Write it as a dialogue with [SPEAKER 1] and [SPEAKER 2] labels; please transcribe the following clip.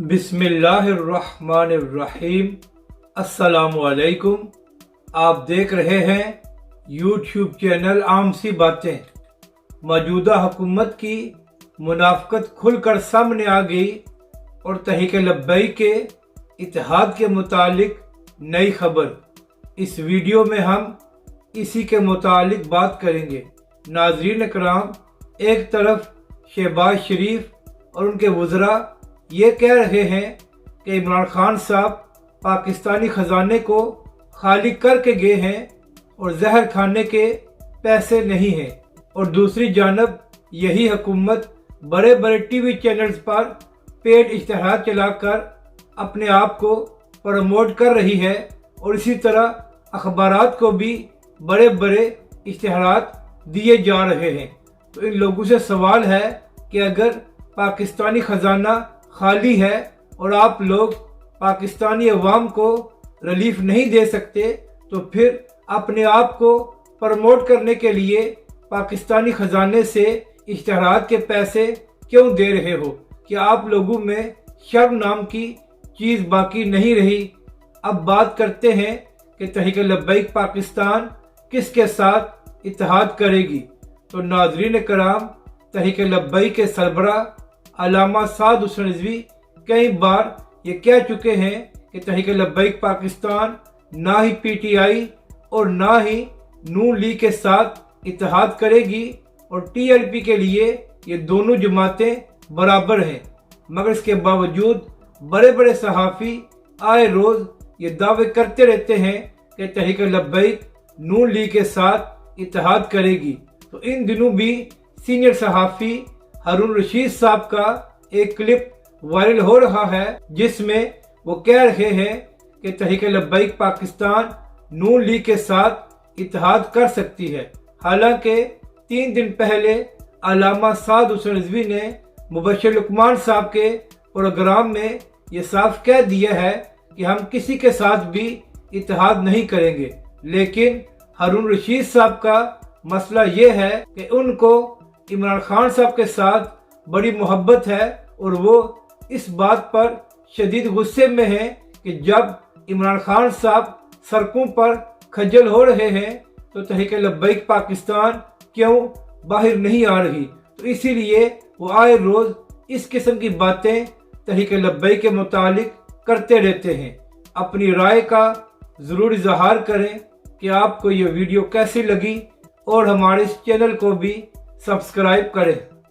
[SPEAKER 1] बिस्मिल्लाहिर्रहमानिर्रहीम। अस्सलामुअलैकुम। आप देख रहे हैं यूट्यूब चैनल आम सी बातें। मौजूदा हुकूमत की मुनाफकत खुलकर सामने आ गई और तहरीक लब्बैक के इत्तेहाद के मुतालिक नई खबर। इस वीडियो में हम इसी के मुतालिक बात करेंगे। नाज़रीन कराम, एक तरफ शहबाज शरीफ और उनके वज़रा ये कह रहे हैं कि इमरान खान साहब पाकिस्तानी खजाने को खाली करके गए हैं और जहर खाने के पैसे नहीं हैं, और दूसरी जानब यही हुकूमत बड़े बड़े टीवी चैनल्स पर पेड इश्तहार चलाकर अपने आप को प्रमोट कर रही है और इसी तरह अखबारात को भी बड़े बड़े इश्तहारात दिए जा रहे हैं। तो इन लोगों से सवाल है कि अगर पाकिस्तानी खजाना खाली है और आप लोग पाकिस्तानी अवाम को रिलीफ नहीं दे सकते, तो फिर अपने आप को प्रमोट करने के लिए पाकिस्तानी खजाने से इश्तहारात के पैसे क्यों दे रहे हो? क्या आप लोगों में शर्म नाम की चीज़ बाकी नहीं रही? अब बात करते हैं कि तहरीक लब्बैक पाकिस्तान किसके साथ इत्तेहाद करेगी। तो नाज़रीन कराम, तहरीक लब्बैक के सरबराह अल्लामा साद हुसैन रिजवी कई बार ये कह चुके हैं कि तहरीक लब्बैक पाकिस्तान ना ही पीटीआई और ना ही नून लीग के साथ इत्तेहाद करेगी और टीएलपी के लिए ये दोनों जमातें बराबर हैं। मगर इसके बावजूद बड़े बड़े सहाफ़ी आए रोज़ ये दावे करते रहते हैं कि तहरीक लब्बैक नून लीग के साथ इत्तेहाद करेगी। तो इन दिनों भी सीनियर सहाफ़ी हारून रशीद साहब का एक क्लिप वायरल हो रहा है जिसमें वो कह रहे हैं कि तहरीक लब्बैक पाकिस्तान नून लीग के साथ इत्तेहाद कर सकती है। हालांकि 3 दिन पहले अल्लामा साद हुसैन रिजवी ने मुबश्शिर लुकमान साहब के प्रोग्राम में ये साफ कह दिया है कि हम किसी के साथ भी इत्तेहाद नहीं करेंगे। लेकिन हारून रशीद साहब का मसला ये है कि उनको इमरान खान साहब के साथ बड़ी मोहब्बत है और वो इस बात पर शदीद गुस्से में हैं कि जब इमरान खान साहब सड़कों पर खज्जल हो रहे हैं तो तहरीक लब्बैक पाकिस्तान क्यों बाहर नहीं आ रही। तो इसीलिए वो आए रोज इस किस्म की बातें तहरीक लब्बैक के मुतालिक करते रहते हैं। अपनी राय का ज़रूर इज़हार करें कि आपको ये वीडियो कैसी लगी और हमारे इस चैनल को भी सब्सक्राइब करें।